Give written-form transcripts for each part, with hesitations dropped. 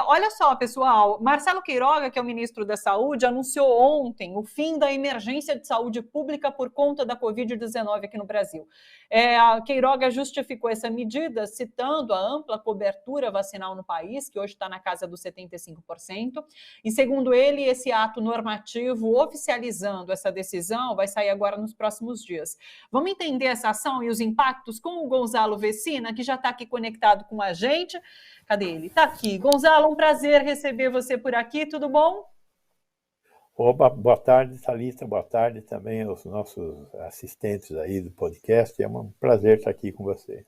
Olha só, pessoal, Marcelo Queiroga, que é o ministro da Saúde, anunciou ontem o fim da emergência de saúde pública por conta da Covid-19 aqui no Brasil. A Queiroga justificou essa medida citando a ampla cobertura vacinal no país, que hoje está na casa dos 75%, e segundo ele, esse ato normativo oficializando essa decisão vai sair agora nos próximos dias. Vamos entender essa ação e os impactos com o Gonzalo Vecina, que já está aqui conectado com a gente. Cadê ele? Está aqui. Gonzalo, um prazer receber você por aqui, tudo bom? Opa, boa tarde, Thalita, boa tarde também aos nossos assistentes aí do podcast, é um prazer estar aqui com você.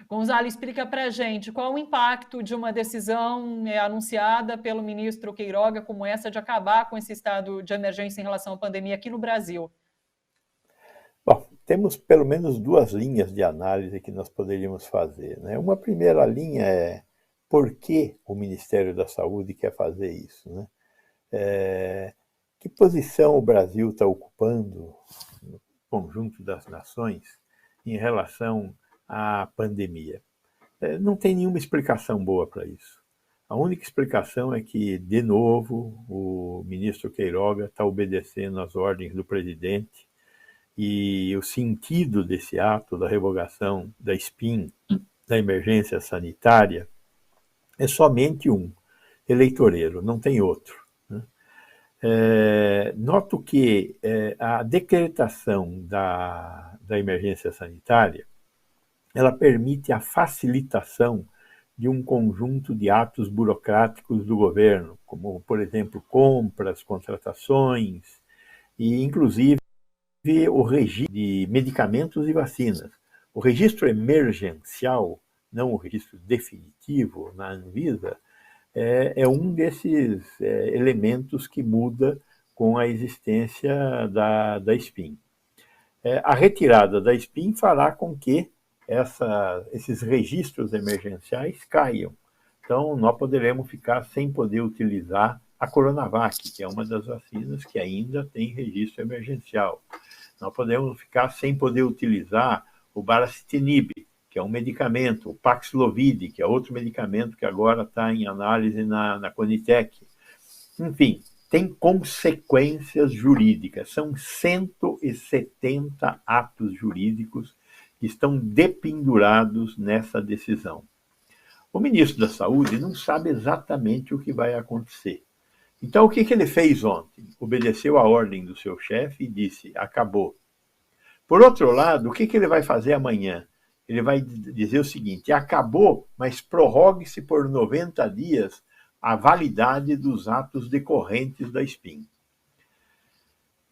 Gonzalo, explica para a gente qual o impacto de uma decisão anunciada pelo ministro Queiroga como essa de acabar com esse estado de emergência em relação à pandemia aqui no Brasil. Bom, temos pelo menos duas linhas de análise que nós poderíamos fazer, né? Uma primeira linha é por que o Ministério da Saúde quer fazer isso, né? Que posição o Brasil está ocupando no conjunto das nações em relação à pandemia? Não tem nenhuma explicação boa para isso. A única explicação é que, de novo, o ministro Queiroga está obedecendo às ordens do presidente e o sentido desse ato da revogação da SPIN, da emergência sanitária, é somente um, eleitoreiro, não tem outro. Noto que a decretação da emergência sanitária ela permite a facilitação de um conjunto de atos burocráticos do governo, como, por exemplo, compras, contratações e, inclusive, o registro de medicamentos e vacinas. O registro emergencial, não o registro definitivo na Anvisa, é um desses elementos que muda com a existência da SPIN. A retirada da SPIN fará com que esses registros emergenciais caiam. Então, nós poderemos ficar sem poder utilizar a Coronavac, que é uma das vacinas que ainda tem registro emergencial. Nós podemos ficar sem poder utilizar o Baricitinib, que é um medicamento, o Paxlovid, que é outro medicamento que agora está em análise na Conitec. Enfim, tem consequências jurídicas. São 170 atos jurídicos que estão dependurados nessa decisão. O ministro da Saúde não sabe exatamente o que vai acontecer. Então, o que ele fez ontem? Obedeceu a ordem do seu chefe e disse, acabou. Por outro lado, o que ele vai fazer amanhã? Ele vai dizer o seguinte, acabou, mas prorrogue-se por 90 dias a validade dos atos decorrentes da SPIN.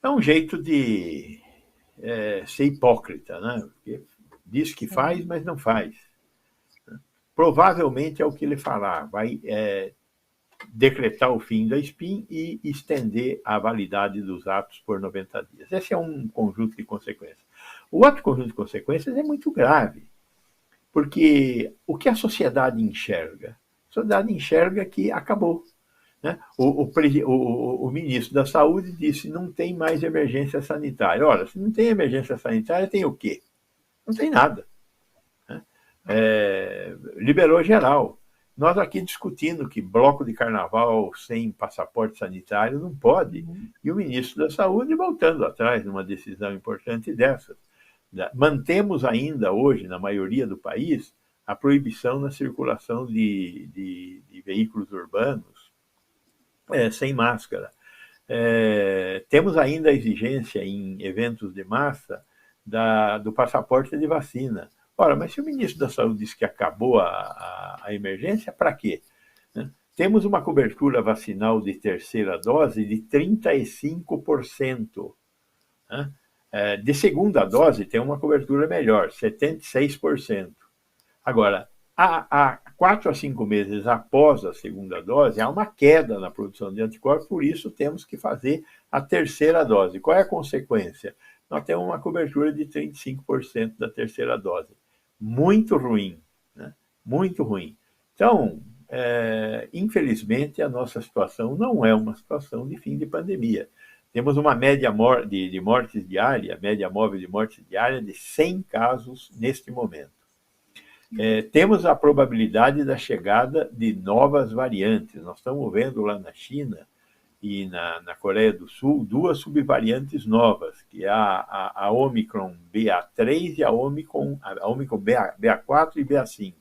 É um jeito de ser hipócrita, né? Porque diz que faz, mas não faz. Provavelmente é o que ele fará, vai decretar o fim da SPIN e estender a validade dos atos por 90 dias. Esse é um conjunto de consequências. O outro conjunto de consequências é muito grave, porque o que a sociedade enxerga? A sociedade enxerga que acabou. Né? O ministro da Saúde disse não tem mais emergência sanitária. Ora, se não tem emergência sanitária, tem o quê? Não tem nada. Né? Liberou geral. Nós aqui discutindo que bloco de carnaval sem passaporte sanitário não pode. E o ministro da Saúde voltando atrás numa decisão importante dessas. Mantemos ainda hoje, na maioria do país, a proibição na circulação de veículos urbanos sem máscara. Temos ainda a exigência em eventos de massa do passaporte de vacina. Ora, mas se o ministro da Saúde disse que acabou a emergência, para quê? Temos uma cobertura vacinal de terceira dose de 35%. De segunda dose tem uma cobertura melhor, 76%. Agora, há 4 a 5 meses após a segunda dose, há uma queda na produção de anticorpos, por isso temos que fazer a terceira dose. Qual é a consequência? Nós temos uma cobertura de 35% da terceira dose. Muito ruim, né? Muito ruim. Então, infelizmente, a nossa situação não é uma situação de fim de pandemia. Temos uma média de mortes diária, média móvel de mortes diária de 100 casos neste momento. temos a probabilidade da chegada de novas variantes. Nós estamos vendo lá na China e na Coreia do Sul 2 subvariantes novas, que é a Omicron BA3 e a Omicron BA4 e BA5,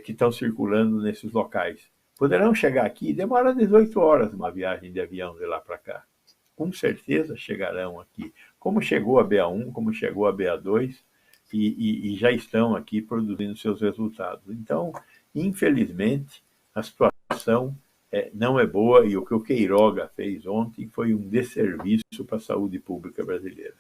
que estão circulando nesses locais. Poderão chegar aqui, demora 18 horas uma viagem de avião de lá para cá. Com certeza chegarão aqui, como chegou a BA1, como chegou a BA2, e já estão aqui produzindo seus resultados. Então, infelizmente, a situação não é boa, e o que o Queiroga fez ontem foi um desserviço para a saúde pública brasileira.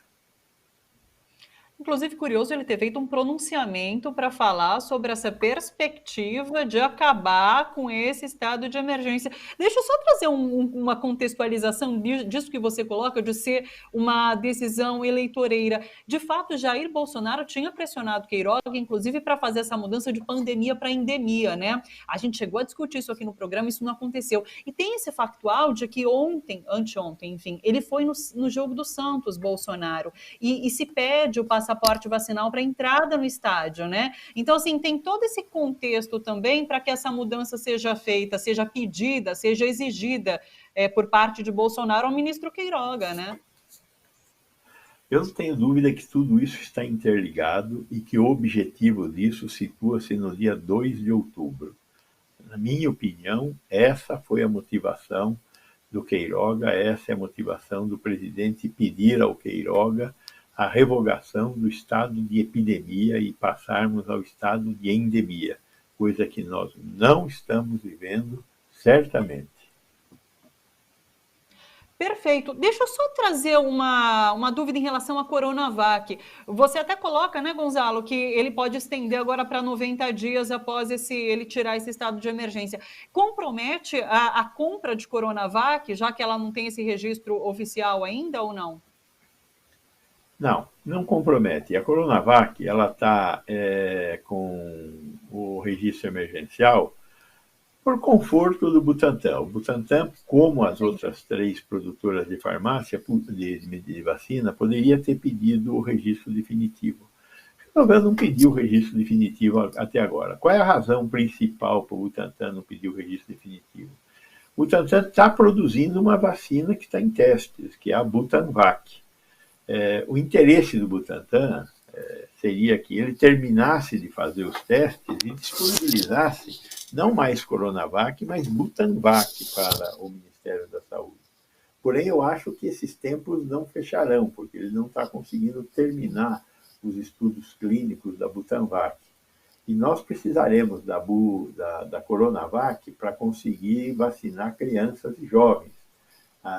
Inclusive, curioso ele ter feito um pronunciamento para falar sobre essa perspectiva de acabar com esse estado de emergência. Deixa eu só trazer uma contextualização disso que você coloca, de ser uma decisão eleitoreira. De fato, Jair Bolsonaro tinha pressionado Queiroga, inclusive, para fazer essa mudança de pandemia para endemia, né? A gente chegou a discutir isso aqui no programa, isso não aconteceu. E tem esse factual de que anteontem, enfim, ele foi no jogo do Santos, Bolsonaro, e se pede o passaporte vacinal para entrada no estádio, né? Então, assim, tem todo esse contexto também para que essa mudança seja feita, seja pedida, seja exigida por parte de Bolsonaro ao ministro Queiroga, né? Eu não tenho dúvida que tudo isso está interligado e que o objetivo disso situa-se no dia 2 de outubro. Na minha opinião, essa foi a motivação do Queiroga, essa é a motivação do presidente pedir ao Queiroga a revogação do estado de epidemia e passarmos ao estado de endemia, coisa que nós não estamos vivendo, certamente. Perfeito. Deixa eu só trazer uma dúvida em relação à Coronavac. Você até coloca, né, Gonzalo, que ele pode estender agora para 90 dias após ele tirar esse estado de emergência. Compromete a compra de Coronavac, já que ela não tem esse registro oficial ainda, ou não? Não compromete. A Coronavac, ela está com o registro emergencial por conforto do Butantan. O Butantan, como as outras 3 produtoras de farmácia, de vacina, poderia ter pedido o registro definitivo. Talvez não pediu o registro definitivo até agora. Qual é a razão principal para o Butantan não pedir o registro definitivo? O Butantan está produzindo uma vacina que está em testes, que é a Butanvac. O interesse do Butantan seria que ele terminasse de fazer os testes e disponibilizasse não mais Coronavac, mas Butanvac para o Ministério da Saúde. Porém, eu acho que esses tempos não fecharão, porque ele não está conseguindo terminar os estudos clínicos da Butanvac. E nós precisaremos da Coronavac para conseguir vacinar crianças e jovens.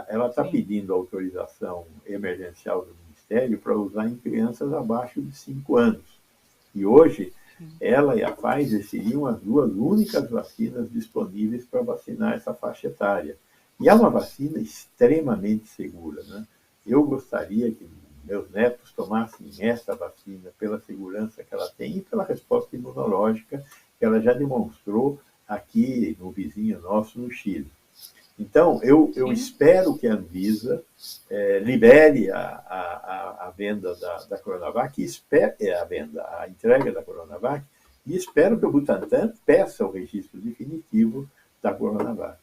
Ela está pedindo autorização emergencial do Ministério para usar em crianças abaixo de 5 anos. E hoje, ela e a Pfizer seriam as 2 únicas vacinas disponíveis para vacinar essa faixa etária. E é uma vacina extremamente segura, né? Eu gostaria que meus netos tomassem essa vacina pela segurança que ela tem e pela resposta imunológica que ela já demonstrou aqui no vizinho nosso, no Chile. Então, eu espero que a Anvisa libere a venda da Coronavac, a entrega da Coronavac, e espero que o Butantan peça o registro definitivo da Coronavac.